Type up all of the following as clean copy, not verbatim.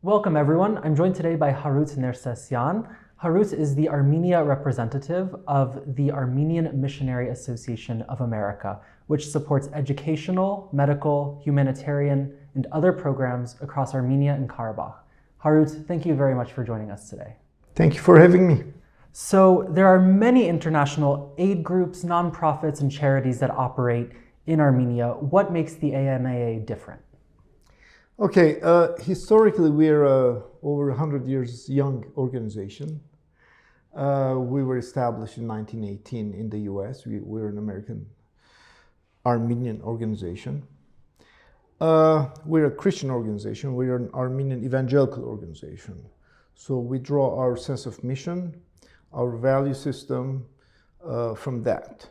Welcome everyone. I'm joined today by Harout Nercessian. Harout is the Armenia Representative of the Armenian Missionary Association of America, which supports educational, medical, humanitarian, and other programs across Armenia and Karabakh. Harout, thank you very much for joining us today. Thank you for having me. So there are many international aid groups, nonprofits, and charities that operate in Armenia. What makes the AMAA different? Okay, historically we're over 100 years young organization. We were established in 1918 in the US. We're an American Armenian organization. We're a Christian organization. We're an Armenian evangelical organization. So we draw our sense of mission, our value system from that.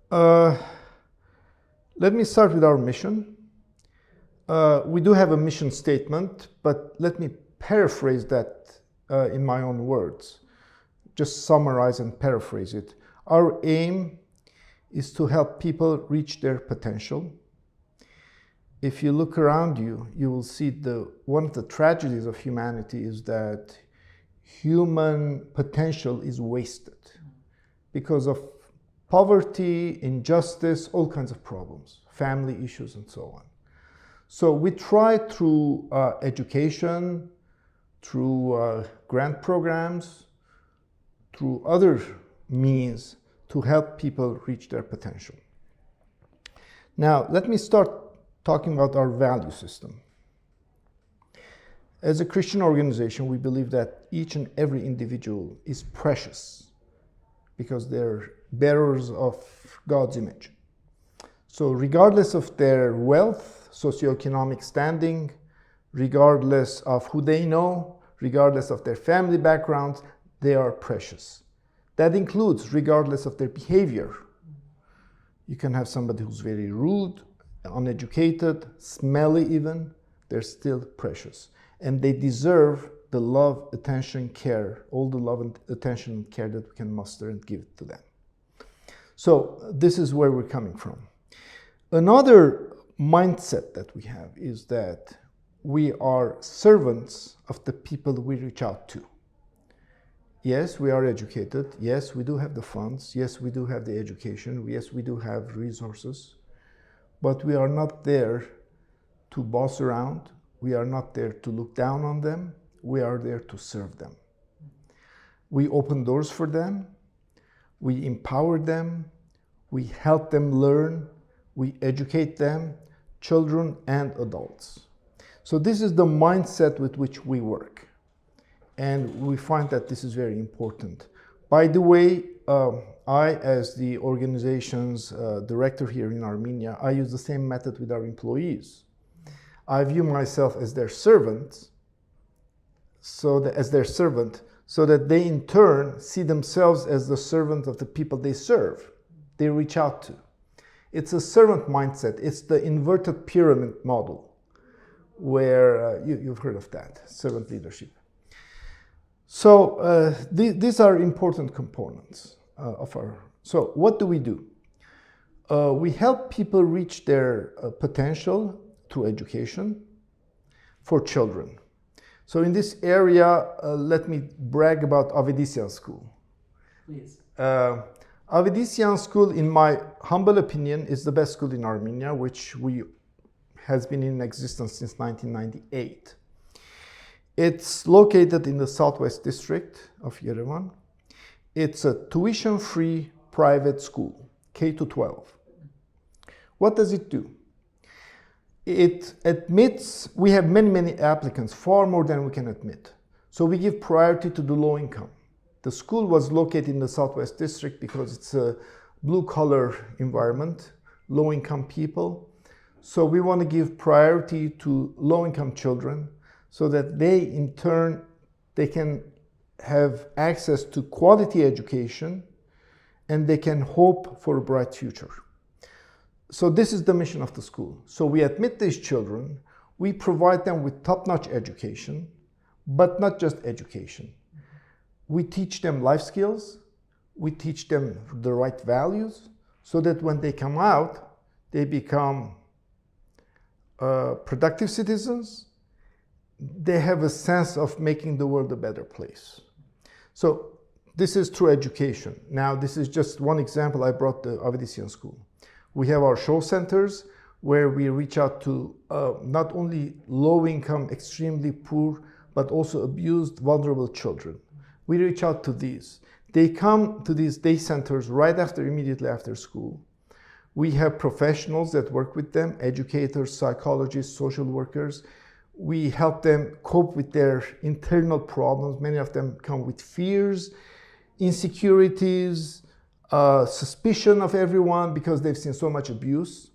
Let me start with our mission. We do have a mission statement, but let me paraphrase that in my own words. Just summarize and paraphrase it. Our aim is to help people reach their potential. If you look around you, you will see one of the tragedies of humanity is that human potential is wasted because of poverty, injustice, all kinds of problems, family issues, and so on. So we try through education, through grant programs, through other means to help people reach their potential. Now, let me start talking about our value system. As a Christian organization, we believe that each and every individual is precious because they're bearers of God's image. So regardless of their wealth, socioeconomic standing, regardless of who they know, regardless of their family backgrounds, they are precious. That includes regardless of their behavior. You can have somebody who's very rude, uneducated, smelly even, they're still precious. And they deserve the love, attention, care, all the love and attention and care that we can muster and give to them. So this is where we're coming from. Another mindset that we have is that we are servants of the people we reach out to. Yes, we are educated. Yes, we do have the funds. Yes, we do have the education. Yes, we do have resources. But we are not there to boss around. We are not there to look down on them. We are there to serve them. We open doors for them. We empower them. We help them learn. We educate them, children and adults. So this is the mindset with which we work. And we find that this is very important. By the way, I, as the organization's director here in Armenia, I use the same method with our employees. I view myself as their servant, so that they in turn see themselves as the servant of the people they serve, they reach out to. It's a servant mindset. It's the inverted pyramid model, where you've heard of that, servant leadership. So these are important components of our. So what do? We help people reach their potential through education for children. So in this area, let me brag about Avedisian School. Please. Avedisian School, in my humble opinion, is the best school in Armenia, which has been in existence since 1998. It's located in the southwest district of Yerevan. It's a tuition-free private school, K-12. What does it do? It admits, we have many applicants, far more than we can admit. So we give priority to the low income. The school was located in the southwest district because it's a blue-collar environment, low-income people. So we want to give priority to low-income children so that they, in turn, they can have access to quality education and they can hope for a bright future. So this is the mission of the school. So we admit these children, we provide them with top-notch education, but not just education. We teach them life skills, we teach them the right values, so that when they come out, they become productive citizens they have a sense of making the world a better place. So this is through education. Now, this is just one example. I brought the Avedisian School. We have our show centers where we reach out to not only low-income, extremely poor, but also abused, vulnerable children. We reach out to these. They come to these day centers immediately after school. We have professionals that work with them, educators, psychologists, social workers. We help them cope with their internal problems. Many of them come with fears, insecurities, suspicion of everyone because they've seen so much abuse.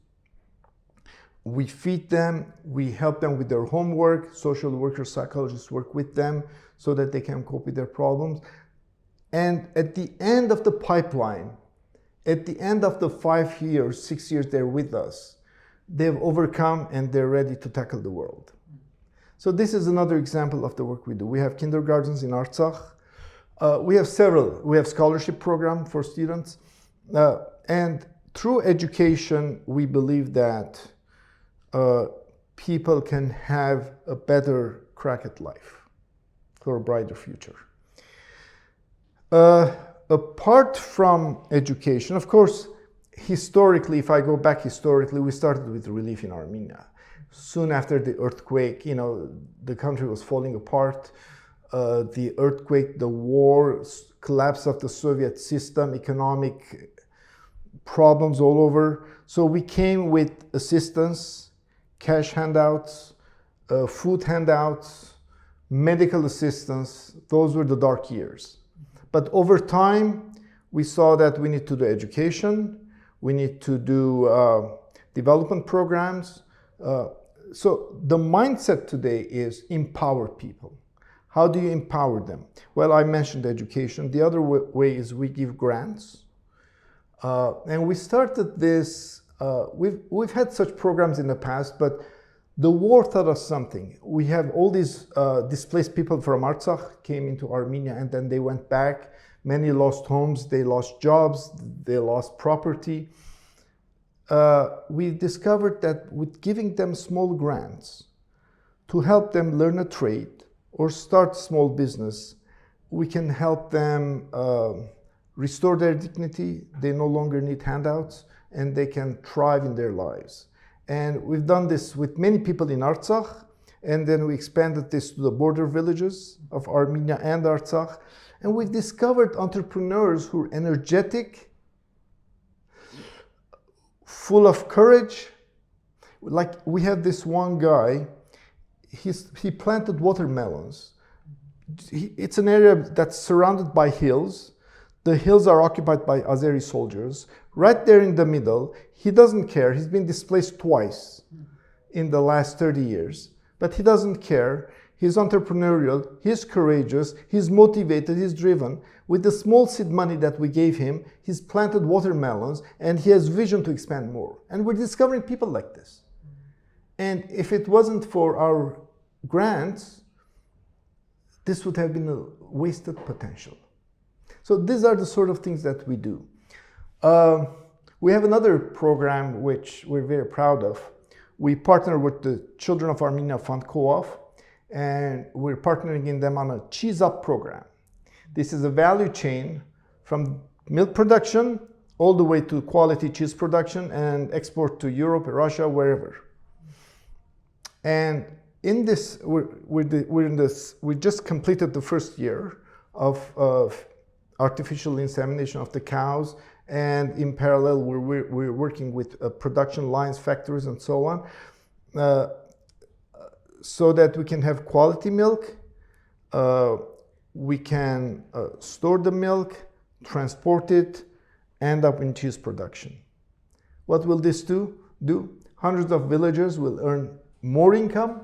We feed them, we help them with their homework, social workers, psychologists work with them so that they can cope with their problems. And at the end of the pipeline, at the end of the 5 years, 6 years they're with us, they've overcome and they're ready to tackle the world. So this is another example of the work we do. We have kindergartens in Artsakh. We have several. We have scholarship program for students. And through education, we believe that people can have a better crack at life for a brighter future. Apart from education, of course, historically, if I go back historically, we started with relief in Armenia. Soon after the earthquake, the country was falling apart. The earthquake, the war, collapse of the Soviet system, economic problems all over. So we came with assistance, cash handouts, food handouts, medical assistance. Those were the dark years. But over time, we saw that we need to do education, we need to do development programs. So the mindset today is empower people. How do you empower them? Well, I mentioned education. The other way is we give grants. And we started this, we've had such programs in the past, but the war taught us something. We have all these displaced people from Artsakh came into Armenia and then they went back. Many lost homes, they lost jobs, they lost property. We discovered that with giving them small grants to help them learn a trade or start small business, we can help them restore their dignity. They no longer need handouts and they can thrive in their lives. And we've done this with many people in Artsakh, and then we expanded this to the border villages of Armenia and Artsakh. And we've discovered entrepreneurs who are energetic, full of courage. Like we have this one guy, he planted watermelons. It's an area that's surrounded by hills. The hills are occupied by Azeri soldiers. Right there in the middle, he doesn't care. He's been displaced twice in the last 30 years, but he doesn't care. He's entrepreneurial, he's courageous, he's motivated, he's driven. With the small seed money that we gave him, he's planted watermelons and he has vision to expand more. And we're discovering people like this. And if it wasn't for our grants, this would have been a wasted potential. So these are the sort of things that we do. We have another program which we're very proud of. We partner with the Children of Armenia Fund Co-op, and we're partnering in them on a cheese up program. This is a value chain from milk production all the way to quality cheese production and export to Europe, Russia, wherever. And in this, we just completed the first year of artificial insemination of the cows, and in parallel we're working with production lines, factories, and so on, so that we can have quality milk. We can store the milk, transport it, end up in cheese production. What will this do? Hundreds of villagers will earn more income,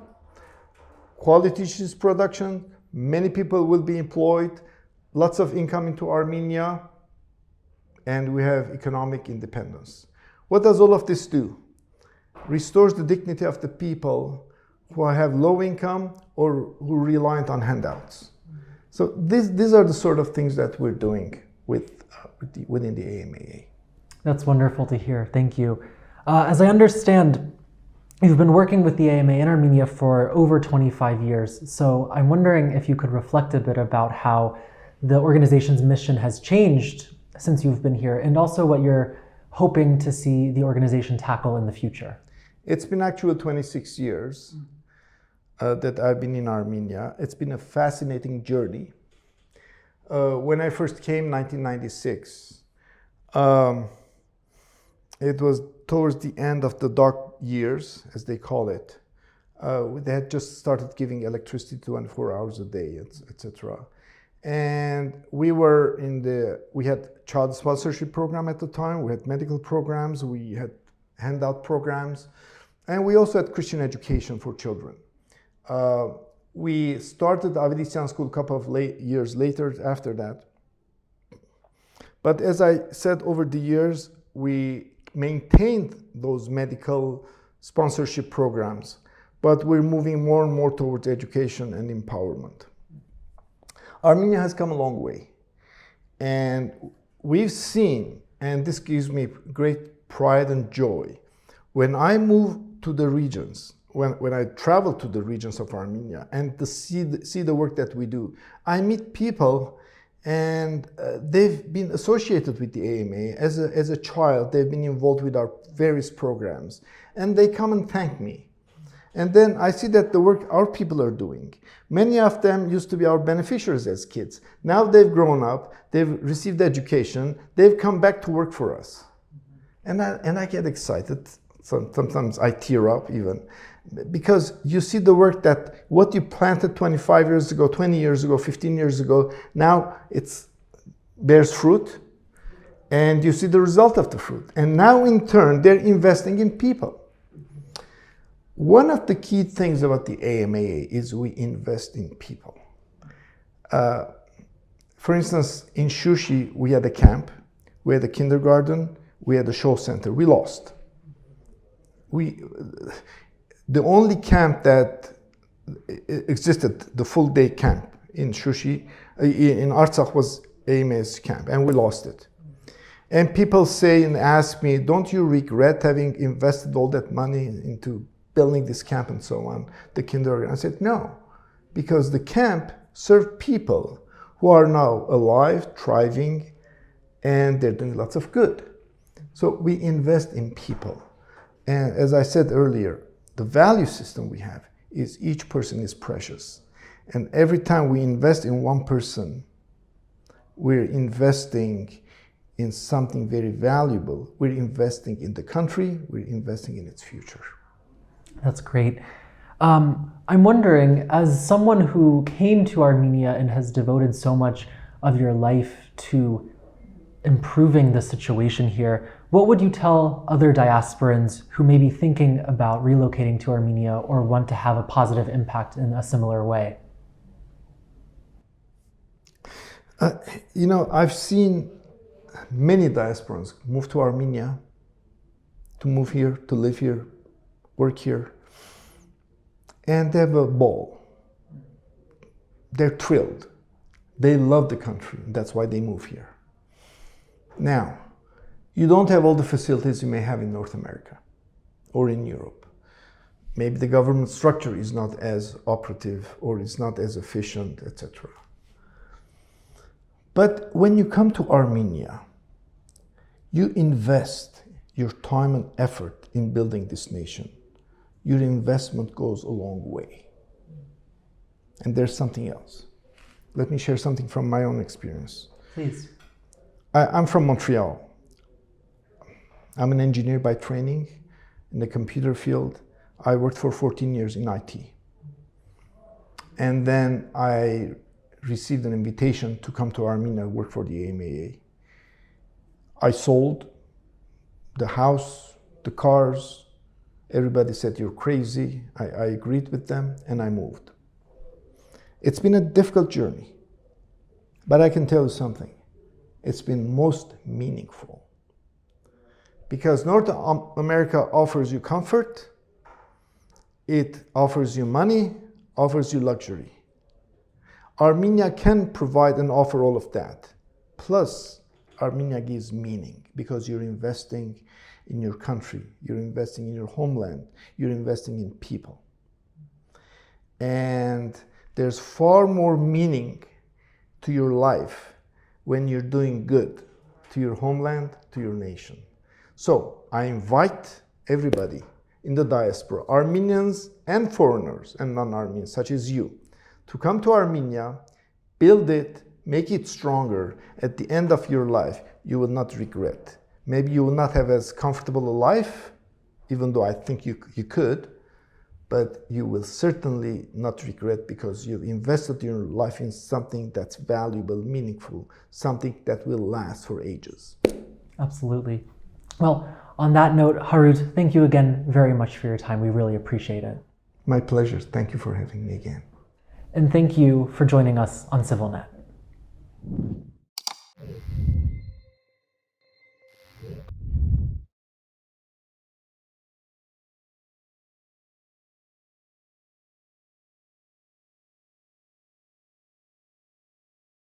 quality cheese production, many people will be employed, lots of income into Armenia, and we have economic independence. What does all of this do? Restores the dignity of the people who have low income or who are reliant on handouts. So these are the sort of things that we're doing within the AMAA. That's wonderful to hear. Thank you. As I understand, You've been working with the AMA in Armenia for over 25 years, so I'm wondering if you could reflect a bit about how the organization's mission has changed since you've been here, and also what you're hoping to see the organization tackle in the future. It's been actually 26 years that I've been in Armenia. It's been a fascinating journey. When I first came, 1996, it was towards the end of the dark years, as they call it. They had just started giving electricity 24 hours a day, etc. And we had child sponsorship program at the time, we had medical programs, we had handout programs, and we also had Christian education for children. We started Avidisyan School a couple of years later after that. But as I said, over the years, we maintained those medical sponsorship programs, but we're moving more and more towards education and empowerment. Armenia has come a long way, and we've seen, and this gives me great pride and joy, when I move to the regions, when I travel to the regions of Armenia and to see the work that we do, I meet people and they've been associated with the AMA. As a child, they've been involved with our various programs, and they come and thank me. And then I see that the work our people are doing, many of them used to be our beneficiaries as kids. Now they've grown up, they've received education, they've come back to work for us. And I get excited. Sometimes I tear up even, because you see the work that what you planted 25 years ago, 20 years ago, 15 years ago, now it bears fruit, and you see the result of the fruit. And now in turn, they're investing in people. One of the key things about the AMAA is we invest in people. For instance, in Shushi, we had a camp, we had a kindergarten, we had a show center. We lost. The only camp that existed, the full day camp in Shushi, in Artsakh, was AMA's camp, and we lost it. And people say and ask me, don't you regret having invested all that money into building this camp and so on, the kindergarten? I said, no, because the camp served people who are now alive, thriving, and they're doing lots of good. So we invest in people. And as I said earlier, the value system we have is each person is precious. And every time we invest in one person, we're investing in something very valuable. We're investing in the country, we're investing in its future. That's great. I'm wondering, as someone who came to Armenia and has devoted so much of your life to improving the situation here, what would you tell other diasporans who may be thinking about relocating to Armenia or want to have a positive impact in a similar way? I've seen many diasporans move to Armenia, to move here, to live here, work here, and they have a ball. They're thrilled. They love the country, and that's why they move here. Now, you don't have all the facilities you may have in North America or in Europe. Maybe the government structure is not as operative or it's not as efficient, etc. But when you come to Armenia, you invest your time and effort in building this nation. Your investment goes a long way. And there's something else. Let me share something from my own experience. Please. I'm from Montreal. I'm an engineer by training in the computer field. I worked for 14 years in IT. And then I received an invitation to come to Armenia and work for the AMAA. I sold the house, the cars. Everybody said, you're crazy. I agreed with them and I moved. It's been a difficult journey, but I can tell you something. It's been most meaningful. Because North America offers you comfort, it offers you money, offers you luxury. Armenia can provide and offer all of that. Plus, Armenia gives meaning because you're investing in your country, you're investing in your homeland, you're investing in people. And there's far more meaning to your life when you're doing good to your homeland, to your nation. So I invite everybody in the diaspora, Armenians and foreigners and non-Armenians such as you, to come to Armenia, build it, make it stronger. At the end of your life, you will not regret. Maybe you will not have as comfortable a life, even though I think you could, but you will certainly not regret because you've invested your life in something that's valuable, meaningful, something that will last for ages. Absolutely. Well, on that note, Harout, thank you again very much for your time. We really appreciate it. My pleasure. Thank you for having me again. And thank you for joining us on CivilNet.